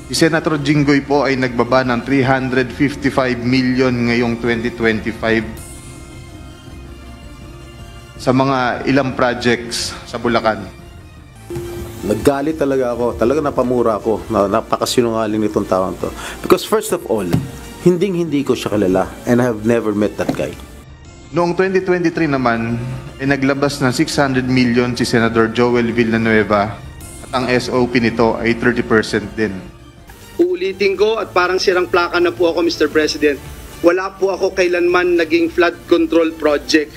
Si Senator Jinggoy po ay nagbaba ng 355 million ngayong 2025 sa mga ilang projects sa Bulacan. Naggalit talaga ako. Talaga napamura ako. Napakasinungaling nitong taong to. Because first of all, hindi ko siya kilala and I have never met that guy. Noong 2023 naman, ay naglabas ng 600 million si Senator Joel Villanueva at ang SOP nito ay 30% din. Uulitin ko at parang sirang plaka na po ako, Mr. President. Wala po ako kailanman naging flood control project.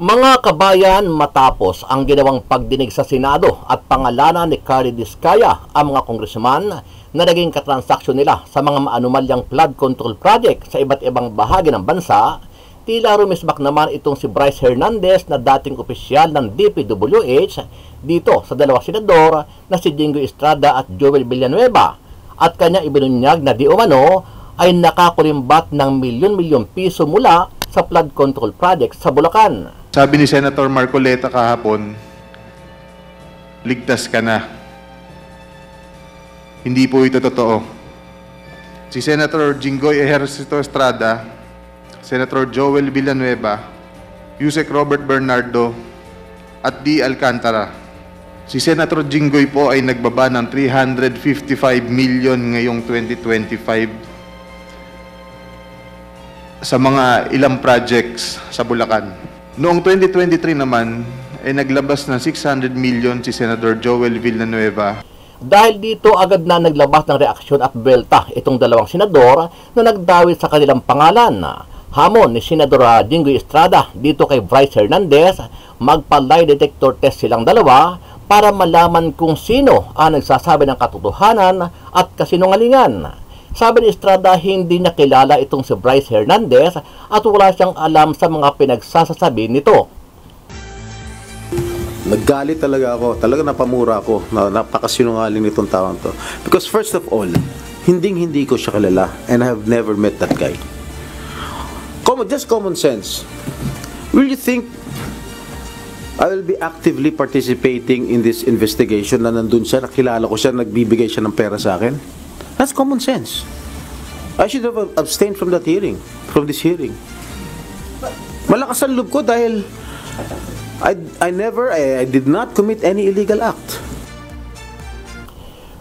Mga kabayan, matapos ang ginawang pagdinig sa Senado at pangalanan ni Carly Diskaya ang mga kongresman na naging katransaksyon nila sa mga maanumalyang flood control project sa iba't ibang bahagi ng bansa, tila rumisbak naman itong si Bryce Hernandez na dating opisyal ng DPWH dito sa dalawang senador na si Jinggoy Estrada at Joel Villanueva at kanya ibinunyag na di umano ay nakakulimbat ng milyon-milyon piso mula sa flood control project sa Bulacan. Sabi ni Senator Marcoleta kahapon, ligtas ka na. Hindi po ito totoo. Si Senator Jinggoy Ejercito Estrada, Senator Joel Villanueva, Yusek Robert Bernardo, at D. Alcantara. Si Senator Jinggoy po ay nagbaba ng 355 million ngayong 2025 sa mga ilang projects sa Bulacan. Noong 2023 naman, ay naglabas ng 600 million si Senator Joel Villanueva. Dahil dito agad na naglabas ng reaksyon at belta itong dalawang senador na nagdawit sa kanilang pangalan. Hamon ni Senador Jinggoy Estrada dito kay Bryce Hernandez, magpa-lie detector test silang dalawa para malaman kung sino ang nagsasabi ng katotohanan at kasinungalingan. Sabi ni Estrada, hindi niya kilala itong si Bryce Hernandez at wala siyang alam sa mga pinagsasasabi nito. Naggalit talaga ako. Talaga napamura ako. Napakasinungaling nitong taong to. Because first of all, hindi ko siya kilala and I have never met that guy. Just common sense. Will you think I will be actively participating in this investigation na nandun siya, nakilala ko siya, nagbibigay siya ng pera sa akin? That's common sense. I should have abstained from that hearing, from this hearing. Malakas ang loob ko dahil I did not commit any illegal act.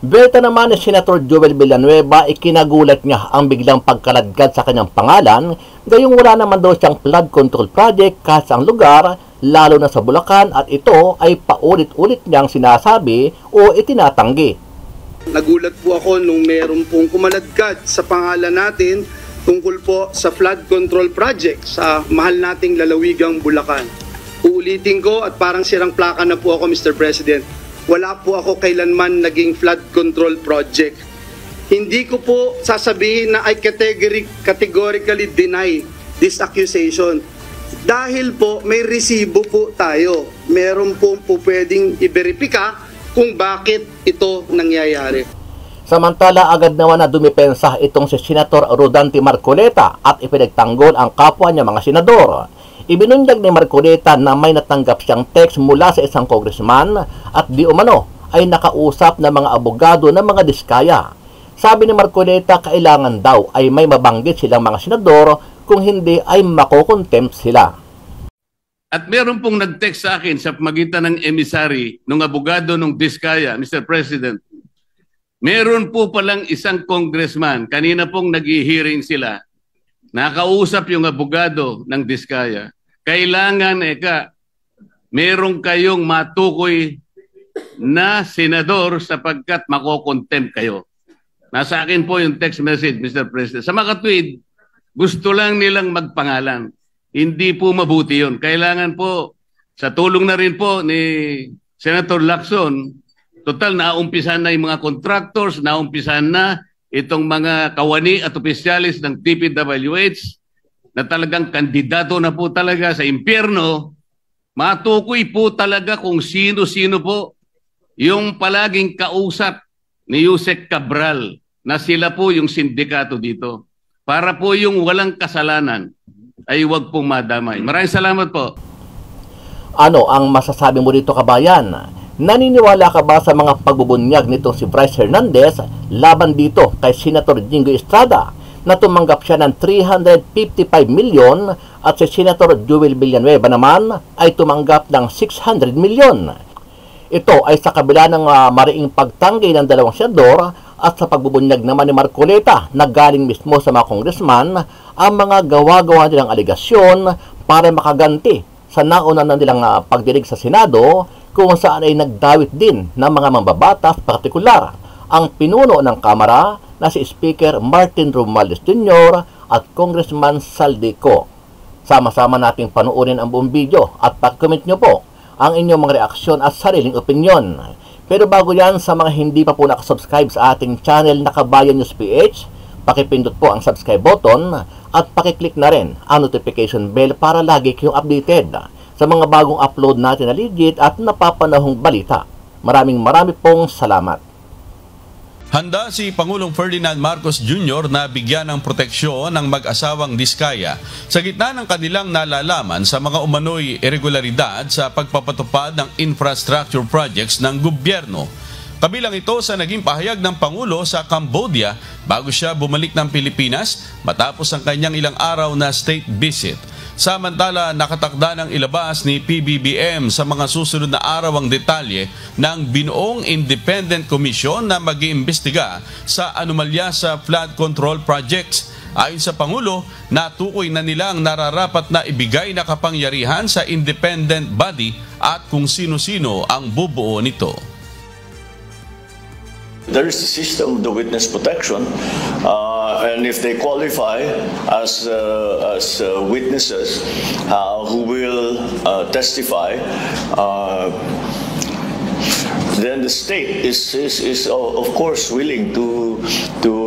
Belta naman ni Senator Joel Villanueva, ikinagulat niya ang biglang pagkaladkad sa kanyang pangalan, gayong wala naman daw siyang flood control project kahit sa lugar, lalo na sa Bulacan, at ito ay paulit-ulit niyang sinasabi o itinatanggi. Nagulat po ako nung meron pong kumaladkad sa pangalan natin tungkol po sa flood control project sa mahal nating lalawigang Bulacan. Uulitin ko at parang sirang plaka na po ako, Mr. President. Wala po ako kailanman naging flood control project. Hindi ko po sasabihin na I categorically deny this accusation. Dahil po may resibo po tayo. Meron po pwedeng i-verifika kung bakit ito nangyayari. Samantala, agad naman na dumipensa itong si Senator Rodante Marcoleta at ipinagtanggol ang kapwa niya mga senador. Ibinunyag ni Marcoleta na may natanggap siyang text mula sa isang congressman at di umano ay nakausap ng mga abogado ng mga Diskaya. Sabi ni Marcoleta, kailangan daw ay may mabanggit silang mga senador, kung hindi ay makokontempt sila. At meron pong nag-text sa akin sa magitan ng emissary ng abogado ng Diskaya, Mr. President. Meron po palang isang congressman, kanina pong nag-hearing sila, nakausap yung abogado ng Diskaya. Kailangan, meron kayong matukoy na senador sapagkat makokontempt kayo. Nasa akin po yung text message, Mr. President. Sa mga tweet, gusto lang nilang magpangalan. Hindi po mabuti yun. Kailangan po, sa tulong na rin po ni Senator Lacson, total naumpisan na yung mga contractors, naumpisan na itong mga kawani at opisyalis ng DPWH na talagang kandidato na po talaga sa impyerno, matukoy po talaga kung sino-sino po yung palaging kausap ni Yusek Cabral na sila po yung sindikato dito. Para po yung walang kasalanan ay huwag pong madamay. Maraming salamat po. Ano ang masasabi mo dito, kabayan? Naniniwala ka ba sa mga pagbubunyag nitong si Bryce Hernandez laban dito kay Senator Jinggoy Estrada na tumanggap siya ng 355 milyon at si Senator Joel Villanueva naman ay tumanggap ng 600 milyon? Ito ay sa kabila ng mariing pagtanggi ng dalawang senador at sa pagbubunyag naman ni Marcoleta na galing mismo sa mga congressman ang mga gawa-gawa nilang aligasyon para makaganti sa nauna na nilang pagdinig sa Senado kung saan ay nagdawit din ng mga mambabatas, partikular ang pinuno ng Kamara na si Speaker Martin Romualdez Jr. at Congressman Saldico. Sama-sama nating panuorin ang buong video at pag-comment nyo po ang inyong mga reaksyon at sariling opinyon. Pero bago yan, sa mga hindi pa po nakasubscribe sa ating channel na Kabayan News PH, pakipindot po ang subscribe button at pakiclick na rin ang notification bell para lagi kayong updated sa mga bagong upload natin na legit at napapanahong balita. Maraming pong salamat. Handa si Pangulong Ferdinand Marcos Jr. na bigyan ng proteksyon ng mag-asawang Diskaya sa gitna ng kanilang nalalaman sa mga umano'y irregularidad sa pagpapatupad ng infrastructure projects ng gobyerno. Kabilang ito sa naging pahayag ng Pangulo sa Cambodia bago siya bumalik ng Pilipinas matapos ang kanyang ilang araw na state visit. Samantala, nakatakda ng ilabas ni PBBM sa mga susunod na araw ang detalye ng binuong independent commission na mag-iimbestiga sa anomalya sa flood control projects. Ayon sa Pangulo, natukoy na nilang nararapat na ibigay na kapangyarihan sa independent body at kung sino-sino ang bubuo nito. There is a system of the witness protection, and if they qualify as witnesses who will testify, then the state is of course willing to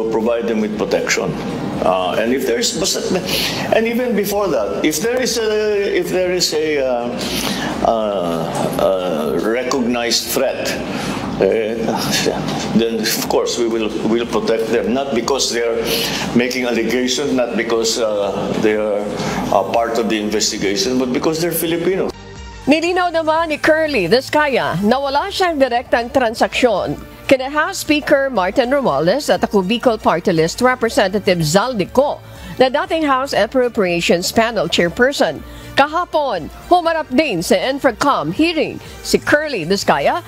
provide them with protection. And if there is, and even before that, if there is a recognized threat, then of course we will protect them, not because they are making allegations, not because they are part of the investigation, but because they're Filipino. Nilinaw naman ni Curly Diskaya na wala siyang direktang transaksyon kina House Speaker Martin Romualdez at ako Bicol Party List Representative Zaldico na dating House Appropriations Panel Chairperson. Kahapon, humarap din sa Infracom hearing si Curly Diskaya,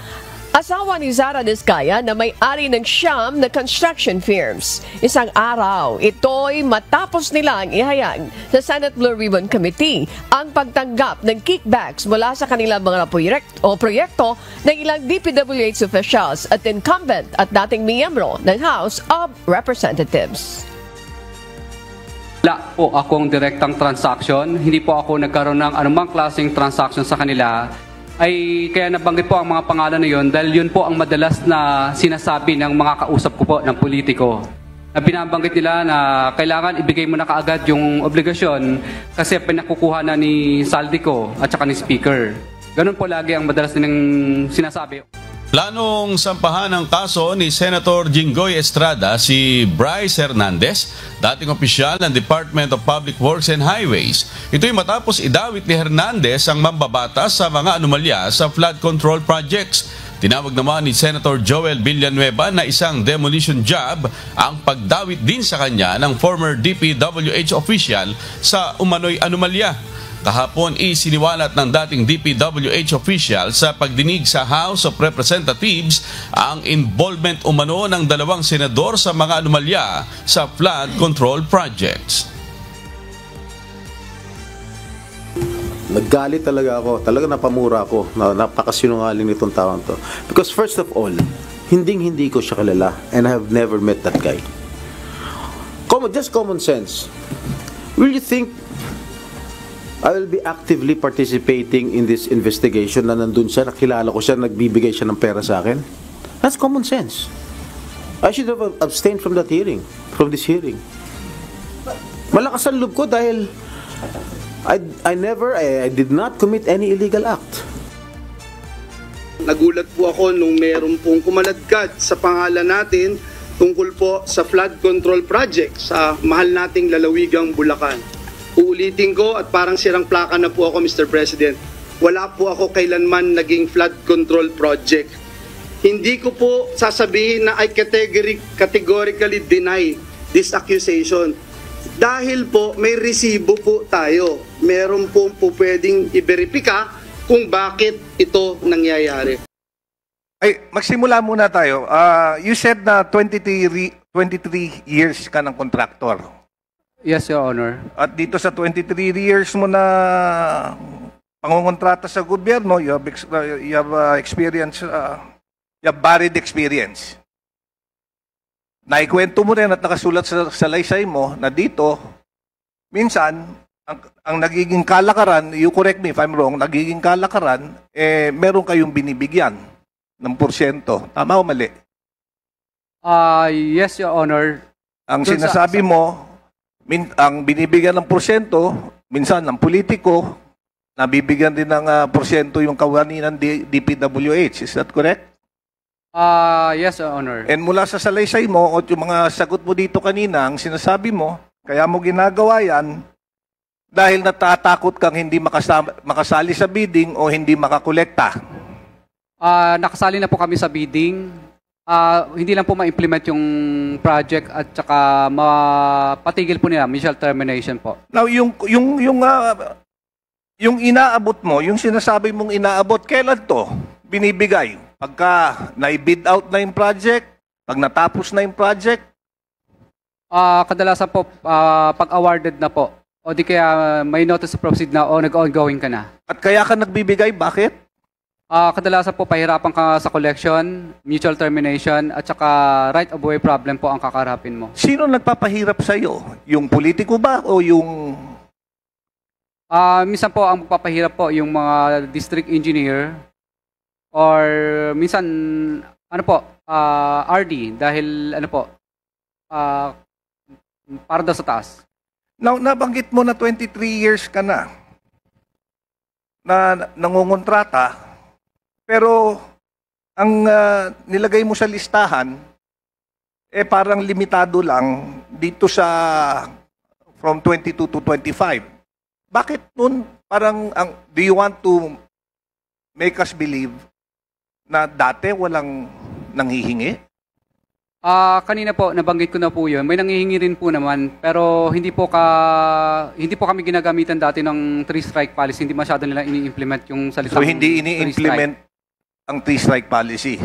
asawa ni Zara Diskaya na may-ari ng siyam na construction firms. Isang araw, ito'y matapos nilang ihayag sa Senate Blue Ribbon Committee ang pagtanggap ng kickbacks mula sa kanilang mga proyekto ng ilang DPWH officials at incumbent at dating miyembro ng House of Representatives. Wala po akong direktang transaction. Hindi po ako nagkaroon ng anumang klaseng transaction sa kanila. Ay kaya nabanggit po ang mga pangalan na yun dahil yun po ang madalas na sinasabi ng mga kausap ko po ng politiko. Na binabanggit nila na kailangan ibigay mo na kaagad yung obligasyon kasi pinakukuha na ni Saldico at saka ni Speaker. Ganun po lagi ang madalas nilang sinasabi. Planong sampahan ng kaso ni Senator Jinggoy Estrada si Bryce Hernandez, dating opisyal ng Department of Public Works and Highways. Ito'y matapos idawit ni Hernandez ang mambabatas sa mga anomalya sa flood control projects. Tinawag naman ni Senator Joel Villanueva na isang demolition job ang pagdawit din sa kanya ng former DPWH official sa umano'y anomalya. Kahapon isiniwalat ng dating DPWH official sa pagdinig sa House of Representatives ang involvement umano ng dalawang senador sa mga anomalya sa flood control projects. Naggalit talaga ako. Talaga napamura ako. Napakasinungaling nitong taon to. Because first of all, hindi ko siya kilala and I have never met that guy. Just common sense. Will you think I will be actively participating in this investigation na nandun siya, nakilala ko siya, nagbibigay siya ng pera sa akin? That's common sense. I should have abstained from this hearing. Malakas ang loob ko dahil I did not commit any illegal act. Nagulat po ako nung meron pong kumaladkad sa pangalan natin tungkol po sa flood control project sa mahal nating lalawigang Bulacan. Uulitin ko at parang sirang plaka na po ako, Mr. President. wala po ako kailanman naging flood control project. Hindi ko po sasabihin na I categorically deny this accusation. Dahil po may resibo po tayo. Meron po pwedeng i-verifika kung bakit ito nangyayari. Ay, magsimula muna tayo. You said na 23 years ka ng contractor. Yes, Your Honor. At dito sa 23 years mo na pangungontrata sa gobyerno, you have experience, you have varied experience. Naikwento mo rin at nakasulat sa salaysay mo na dito, minsan, ang nagiging kalakaran, you correct me if I'm wrong, nagiging kalakaran, meron kayong binibigyan ng porsyento. Tama o mali? Yes, Your Honor. Ang sinasabi mo, ang binibigyan ng porsyento, minsan ng politiko, nabibigyan din ng porsyento yung kawani ng DPWH. Is that correct? Yes, Your Honor. And mula sa salaysay mo, o yung mga sagot mo dito kanina, ang sinasabi mo, kaya mo ginagawa yan, dahil natatakot kang hindi makasali sa bidding o hindi makakolekta. Nakasali na po kami sa bidding. Hindi lang po ma-implement yung project at saka mapatigil po nila, mutual termination po. Now, yung inaabot mo, yung sinasabi mong inaabot, kailan to binibigay? Pagka na-bid out na yung project, pag natapos na yung project? Kadalasan po, pag awarded na po, o di kaya may notice to proceed na o nag-ongoing ka na. At kaya ka nagbibigay, bakit? Kadalasan po, pahirapan ka sa collection, mutual termination, at saka right of way problem po ang kakarapin mo. Sino nagpapahirap sa'yo? Yung politiko ba o yung... Minsan po, ang magpapahirap po yung mga district engineer or minsan, ano po, RD, dahil ano po, para daw sa taas. Now, nabanggit mo na 23 years ka na nangungontrata, pero ang nilagay mo sa listahan, parang limitado lang dito sa from 22 to 25. Bakit nun parang, do you want to make us believe na dati walang nanghihingi? Kanina po, nabanggit ko na po yun. May nanghihingi rin po naman, pero hindi po kami ginagamitan dati ng three-strike policy. Hindi masyado nila ini-implement yung salitang So, hindi ini-implement ang three-strike policy.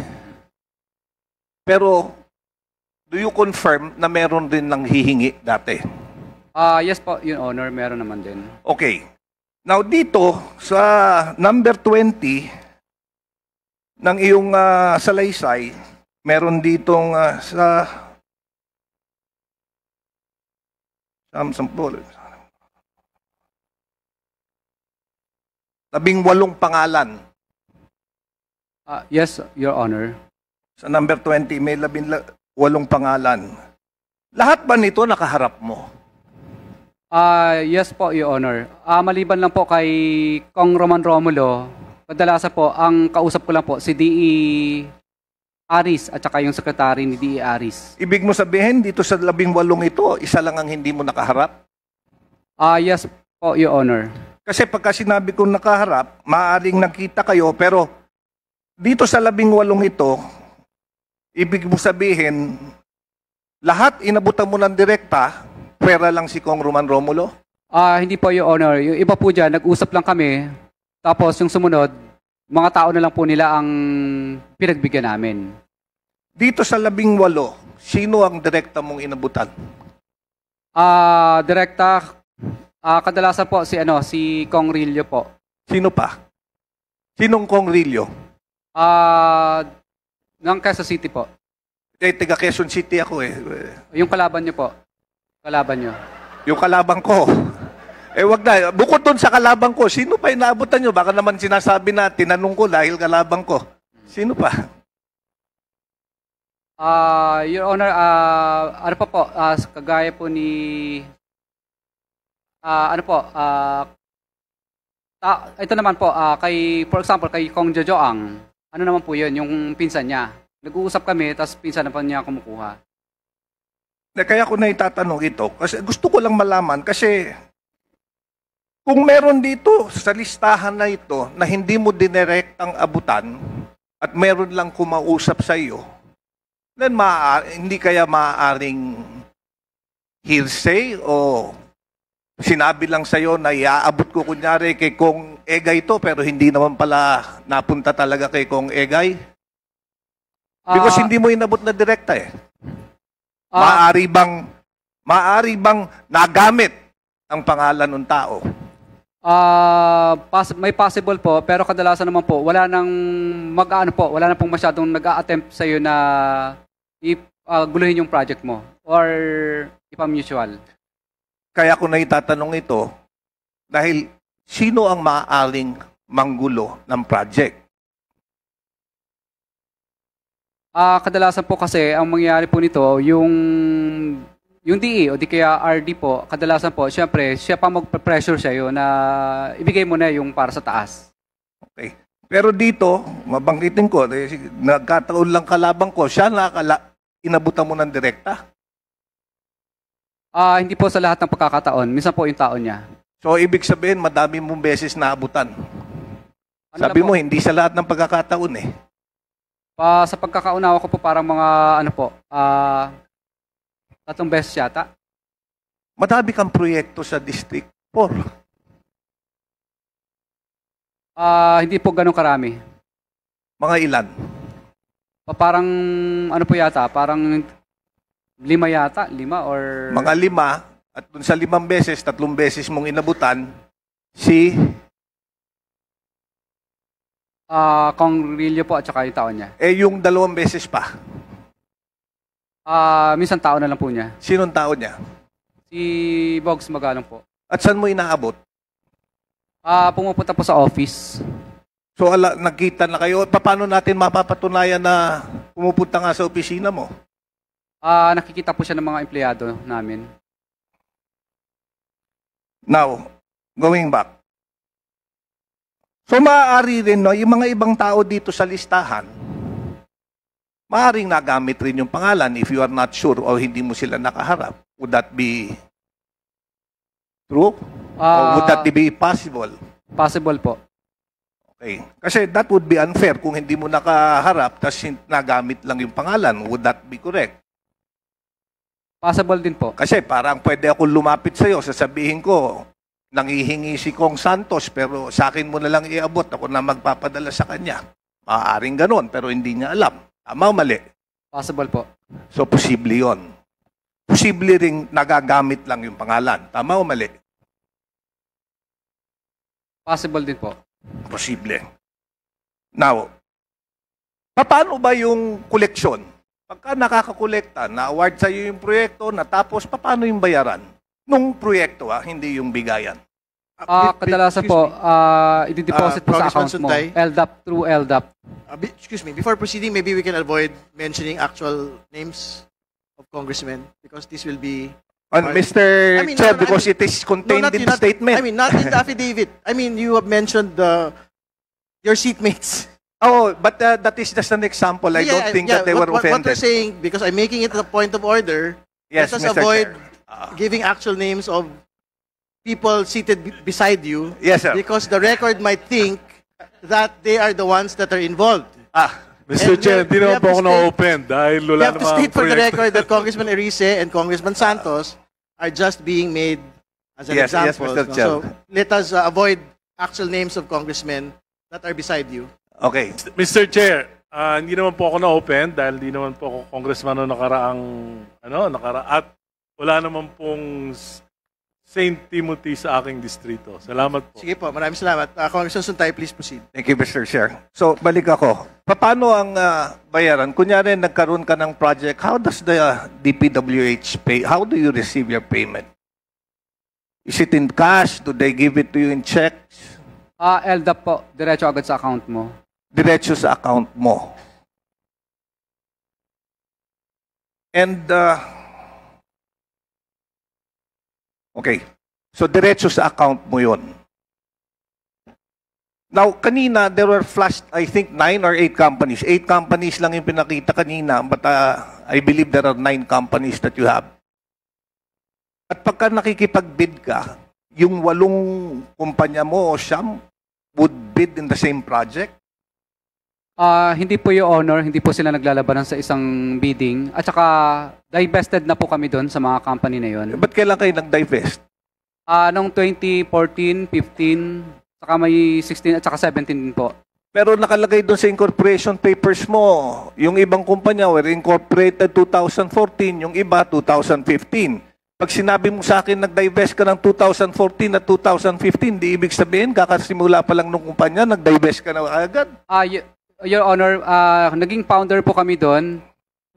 Pero, do you confirm na meron din nanghihingi dati? Yes po, Your Honor, meron naman din. Okay. Now, dito, sa number 20 ng iyong salaysay, meron ditong sa 18 pangalan. Yes, Your Honor. Sa number 20, may 18 pangalan. Lahat ba nito nakaharap mo? Yes po, Your Honor. Maliban lang po kay Kong Roman Romulo, kadalasan po, ang kausap ko lang po, si D.E. Aris at saka yung sekretary ni D.E. Aris. Ibig mo sabihin, dito sa 18 ito, isa lang ang hindi mo nakaharap? Yes po, Your Honor. Kasi pagka sinabi kong nakaharap, maaaring nakita kayo, pero dito sa 18 ito, ibig mo sabihin, lahat inabutan mo ng direkta, pera lang si Kong Roman Romulo? Hindi po, Your Honor. Yung iba po dyan, nag-usap lang kami, tapos yung sumunod, mga tao na lang po nila ang pinagbigyan namin. Dito sa 18, sino ang direkta mong inabutan? Direkta, kadalasan po si Kong Rillo po. Sino pa? Sinong Kong Rillo? Ng Quezon City po. Taga Quezon City ako eh. Yung kalaban nyo po. Kalaban nyo. Yung kalaban ko. Wag na. Bukod doon sa kalaban ko, sino pa inaabutan nyo? Baka naman sinasabi na, tinanong ko dahil kalaban ko. Sino pa? Your Honor, ano pa po, kagaya po ni, ito naman po, for example, kay Kong Jojoang, ano naman po yun, yung pinsan niya. Nag-uusap kami, tapos pinsan na pa niya kumukuha. Kaya ko na itatanong ito, kasi gusto ko lang malaman, kasi Kung meron dito sa listahan na ito na hindi mo dinirektang abutan at meron lang kumausap sa iyo, then hindi kaya maaaring hearsay o sinabi lang sa iyo na iaabot ko kunyari kay Kong Egay to pero hindi naman pala napunta talaga kay Kong Egay? Because hindi mo inabot na direkta eh. Maari bang nagamit ang pangalan ng tao? May possible po, pero kadalasan naman po, wala nang wala na pong masyadong nag-a-attempt sa iyo na guluhin yung project mo or ipa-mutual. Kaya ko na itatanong ito dahil sino ang maaaring manggulo ng project? Kadalasan po kasi ang mangyayari po nito, yung DE o di kaya RD po, kadalasan po, syempre, siya pa magpa-pressure sa iyo na ibigay mo na yung para sa taas. Okay. Pero dito, mabanggitin ko, nagkataon lang kalabang ko, siya inabutan mo ng direkta. Hindi po sa lahat ng pagkakataon. Minsan po yung taon niya. So, ibig sabihin, madami mong beses naabutan. Sabi mo, hindi sa lahat ng pagkakataon eh. Sa pagkakaunawa ko po, parang mga, 3 beses yata. Madami kang proyekto sa District 4. Hindi po ganun karami. Mga ilan? Parang, po yata, parang 5 yata, 5 or... Mga 5, at dun sa 5 beses, 3 beses mong inabutan, si... Kong Rillo po at saka yung taon niya. Yung 2 beses pa? Minsan taon na lang po niya. Sinong taon niya? Si Bogs Magalong po. At saan mo inaabot? Pumupunta po sa office. So, nagkita na kayo. Paano natin mapapatunayan na pumupunta nga sa opisina mo? Nakikita po siya ng mga empleyado namin. Now, going back. So, maaari rin, no, yung mga ibang tao dito sa listahan, maaaring nagamit rin yung pangalan if you are not sure o hindi mo sila nakaharap. Would that be true? Or would that be possible? Possible po. Okay. Kasi that would be unfair kung hindi mo nakaharap tapos nagamit lang yung pangalan. Would that be correct? Possible din po. Kasi parang pwede ako lumapit sa'yo, sasabihin ko, nangihingi si Kong Santos pero sa akin mo na lang iabot, ako na magpapadala sa kanya. Maaaring ganon pero hindi niya alam. Tama o mali? Possible po. So, posible yon. Posible ring nagagamit lang yung pangalan. Tama o mali? Possible din po. Posible. Now, paano ba yung koleksyon? Pagka nakakakolekta, na-award sa'yo yung proyekto, natapos, paano yung bayaran? Nung proyekto, hindi yung bigayan. Kadalasan po, i-deposit po sa account mo. LDAP through LDAP. Excuse me, before proceeding, maybe we can avoid mentioning actual names of congressmen because this will be... Mr. Chair, because it is contained in the statement. I mean, not in the affidavit. I mean, you have mentioned your seatmates. Oh, but that is just an example. I don't think that they were offended. What we're saying, because I'm making it a point of order, yes, let us Mr. avoid Chair. giving actual names of people seated beside you. Yes, sir. Because the record might think that they are the ones that are involved. Mr. Chair, hindi naman po ako na-open dahil We wala have to naman state for the record that Congressman Erice and Congressman Santos are just being made as an example. Yes, Mr. Chair. So let us avoid actual names of congressmen that are beside you. Okay. Mr. Chair, hindi naman po ako na-open dahil hindi naman po ako congressman noong at wala naman pong St. Timothy sa aking distrito. Salamat po. Sige po, maraming salamat. Congressman Suntay, please proceed. Thank you, Mr. Chair. So, balik ako. Paano ang bayaran? Kunyari, nagkaroon ka ng project, how does the DPWH pay? How do you receive your payment? Is it in cash? Do they give it to you in checks? LDAP po, diretso agad sa account mo. Diretso sa account mo. And, okay. So, diretso sa account mo yon. Now, kanina, there were flashed, I think, 9 or 8 companies. 8 companies lang yung pinakita kanina, but I believe there are 9 companies that you have. At pagka nakikipag-bid ka, yung 8 kumpanya mo o siyam would bid in the same project? Hindi po, Your Honor, hindi po sila naglalabanan sa isang bidding. At saka divested na po kami doon sa mga company na yon. Ba't kailan kayo nag-divest? Noong 2014, 15, saka may 16 at saka 17 din po. Pero nakalagay doon sa incorporation papers mo, yung ibang kumpanya were incorporated 2014, yung iba 2015. Pag sinabi mo sa akin nag-divest ka ng 2014 at 2015, di ibig sabihin kakasimula pa lang ng kumpanya, nag-divest ka na agad? Your Honor, naging founder po kami doon.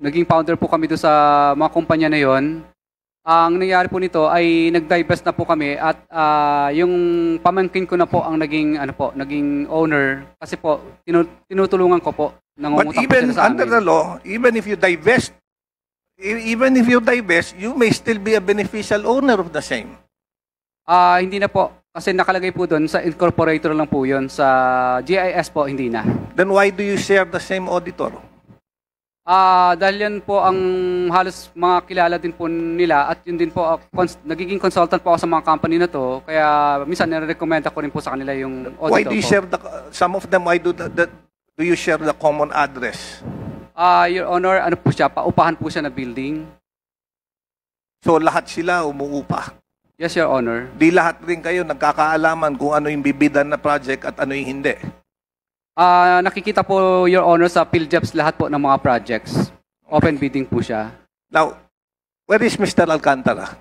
Naging founder po kami doon sa mga kumpanya na yon. Ang nangyari po nito ay nag-divest na po kami at yung pamangkin ko na po ang naging owner kasi po tinutulungan ko po. But even under the law, even if you divest, you may still be a beneficial owner of the same. Hindi na po. Kasi nakalagay po doon, sa incorporator lang po yun. Sa GIS po, hindi na. Then why do you share the same auditor? Dahil yan po ang halos mga kilala din po nila at yun din po, nagiging consultant po ako sa mga company na to. Kaya minsan nire-recommend ako rin po sa kanila yung auditor. Why do you share some of them, why do you share the common address? Your Honor, ano po siya, paupahan po siya na building. So lahat sila umuupa? Yes, Your Honor. Di lahat rin kayo nagkakaalaman kung ano yung bibidan na project at ano yung hindi? Nakikita po, Your Honor, sa PhilJeps lahat po ng mga projects. Open bidding po siya. Now, where is Mr. Alcantara?